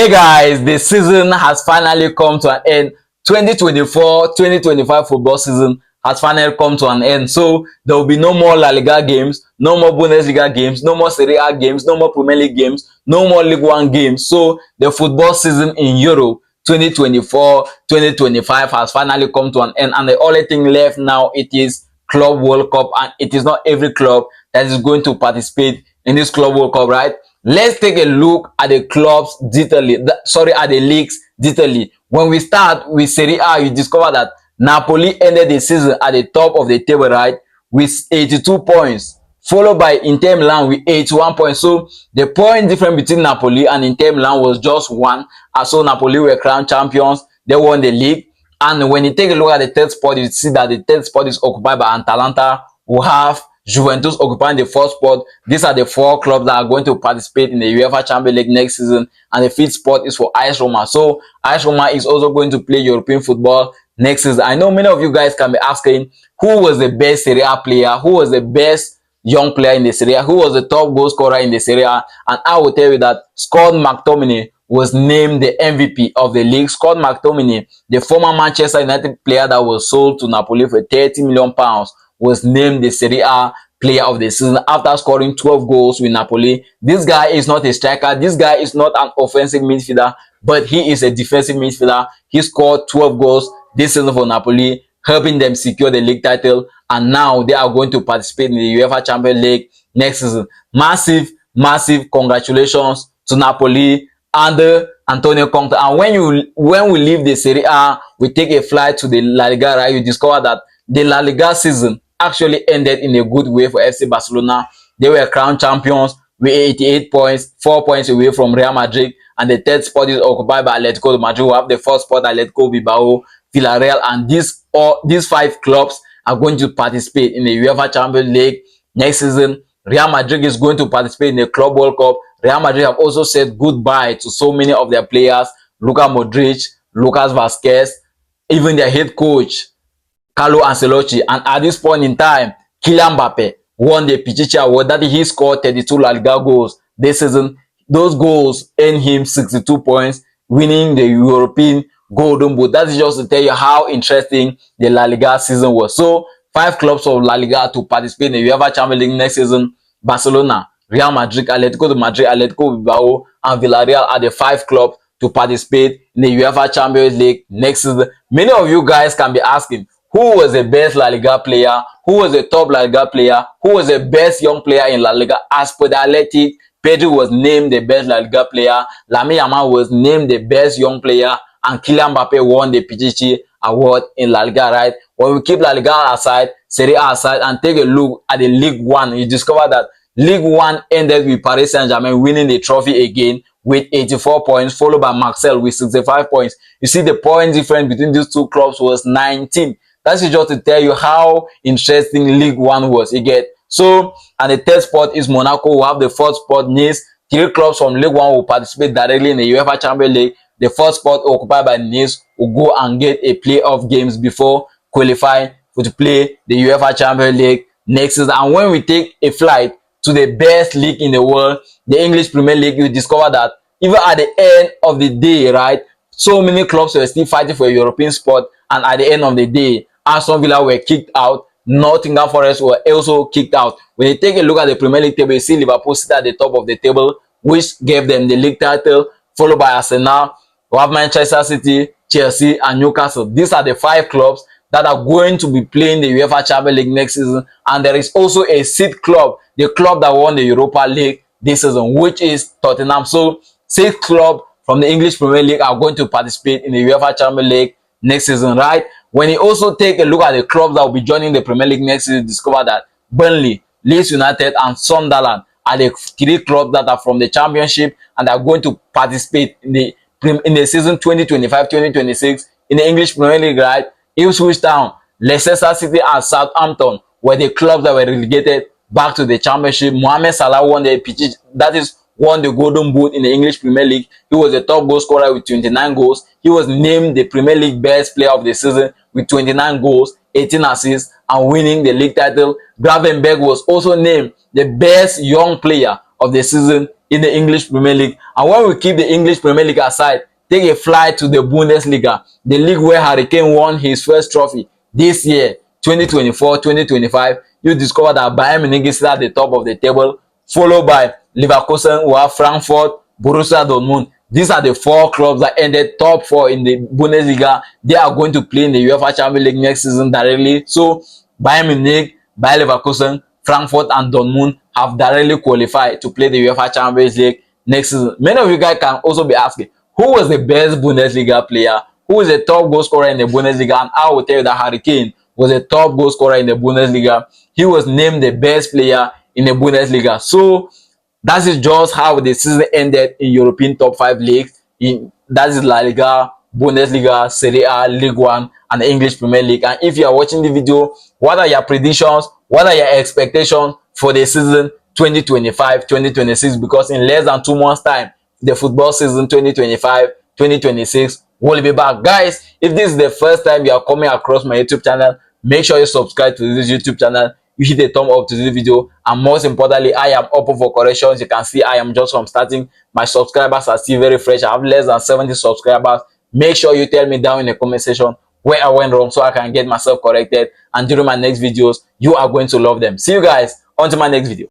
Hey guys, the season has finally come to an end. 2024-2025 football season has finally come to an end. So there will be no more La Liga games, no more Bundesliga games, no more Serie A games, no more Premier League games, no more Ligue 1 games. So the football season in Europe 2024-2025 has finally come to an end, and the only thing left now it is Club World Cup, and it is not every club that is going to participate in this Club World Cup, right? Let's take a look at the clubs detailedly, at the leagues detailedly. When we start with Serie A, you discover that Napoli ended the season at the top of the table, right, with 82 points, followed by Inter Milan with 81 points. So the point difference between Napoli and Inter Milan was just one. So Napoli were crowned champions. They won the league. And when you take a look at the third spot, you see that the third spot is occupied by Atalanta, who have Juventus occupying the fourth spot. These are the four clubs that are going to participate in the UEFA Champions League next season. And the fifth spot is for AS Roma. So AS Roma is also going to play European football next season. I know many of you guys can be asking, who was the best Serie A player? Who was the best young player in the Serie A? Who was the top goal scorer in the Serie A? And I will tell you that Scott McTominay was named the MVP of the league. Scott McTominay, the former Manchester United player that was sold to Napoli for £30 million, was named the Serie A player of the season after scoring 12 goals with Napoli. This guy is not a striker. This guy is not an offensive midfielder, but he is a defensive midfielder. He scored 12 goals this season for Napoli, helping them secure the league title. And now they are going to participate in the UEFA Champions League next season. Massive congratulations to Napoli under Antonio Conte. And when we leave the Serie A, we take a flight to the La Liga, right? You discover that the La Liga season actually ended in a good way for FC Barcelona. They were crowned champions with 88 points, 4 points away from Real Madrid, and the third spot is occupied by Atletico de Madrid, who have the fourth spot, Atletico Bilbao, Villarreal, and these five clubs are going to participate in the UEFA Champions League next season. Real Madrid is going to participate in the Club World Cup. Real Madrid have also said goodbye to so many of their players, Luka Modric, Lucas Vazquez, even their head coach, Carlo Ancelotti. And at this point in time, Kylian Mbappe won the Pichichi Award. That he scored 32 La Liga goals this season. Those goals earned him 62 points, winning the European Golden Boot. That is just to tell you how interesting the La Liga season was. So, 5 clubs of La Liga to participate in the UEFA Champions League next season. Barcelona, Real Madrid, Atletico de Madrid, Atletico Bilbao, and Villarreal are the 5 clubs to participate in the UEFA Champions League next season. Many of you guys can be asking, who was the best La Liga player? Who was the top La Liga player? Who was the best young player in La Liga? As per the Athletic, Pedri was named the best La Liga player. Lamine Yamal was named the best young player. And Kylian Mbappe won the Pichichi Award in La Liga, right? When we keep La Liga aside, Serie A aside, and take a look at the Ligue 1, you discover that Ligue 1 ended with Paris Saint-Germain winning the trophy again with 84 points, followed by Marseille with 65 points. You see, the point difference between these two clubs was 19. That's just to tell you how interesting Ligue 1 was. You get so, and the third spot is Monaco, who have the fourth spot. Nice. 3 clubs from Ligue 1 will participate directly in the UEFA Champions League. The fourth spot occupied by Nice will go and get a playoff games before qualifying to play the UEFA Champions League next season. And when we take a flight to the best league in the world, the English Premier League, you discover that even at the end of the day, right, so many clubs were still fighting for a European spot. And at the end of the day, Aston Villa were kicked out. Nottingham Forest were also kicked out. When you take a look at the Premier League table, you see Liverpool sit at the top of the table, which gave them the league title, followed by Arsenal. We have Manchester City, Chelsea, and Newcastle. These are the 5 clubs that are going to be playing the UEFA Champions League next season. And there is also a 6th club, the club that won the Europa League this season, which is Tottenham. So 6 clubs from the English Premier League are going to participate in the UEFA Champions League next season, right? When you also take a look at the clubs that will be joining the Premier League next season, discover that Burnley, Leeds United, and Sunderland are the 3 clubs that are from the Championship and are going to participate in the season 2025-2026 in the English Premier League, right? Ipswich Town, Leicester City, and Southampton were the clubs that were relegated back to the Championship. Mohamed Salah won the Golden Boot in the English Premier League. He was the top goal scorer with 29 goals. He was named the Premier League best player of the season with 29 goals, 18 assists, and winning the league title. Gravenberch was also named the best young player of the season in the English Premier League. And when we keep the English Premier League aside, take a flight to the Bundesliga, the league where Harry Kane won his first trophy this year, 2024-2025. You discover that Bayern Munich is at the top of the table, followed by Leverkusen, who have Frankfurt, Borussia Dortmund. These are the 4 clubs that ended top 4 in the Bundesliga. They are going to play in the UEFA Champions League next season directly. So Bayern Munich, Bayer Leverkusen, Frankfurt and Dortmund have directly qualified to play the UEFA Champions League next season. Many of you guys can also be asking, who was the best Bundesliga player? Who is the top goal scorer in the Bundesliga? And I will tell you that Harry Kane was the top goal scorer in the Bundesliga. He was named the best player in the Bundesliga. So that is just how the season ended in European top 5 leagues. That is La Liga, Bundesliga, Serie A, Ligue 1, and the English Premier League. And if you are watching the video, what are your predictions? What are your expectations for the season 2025-2026? Because in less than 2 months' time, the football season 2025-2026 will be back. Guys, if this is the first time you are coming across my YouTube channel, make sure you subscribe to this YouTube channel. You hit a thumb up to this video, and most importantly, I am open for corrections. You can see I am just from starting. My subscribers are still very fresh. I have less than 70 subscribers. Make sure you tell me down in the comment section where I went wrong so I can get myself corrected, and during my next videos you are going to love them. See you guys until my next video.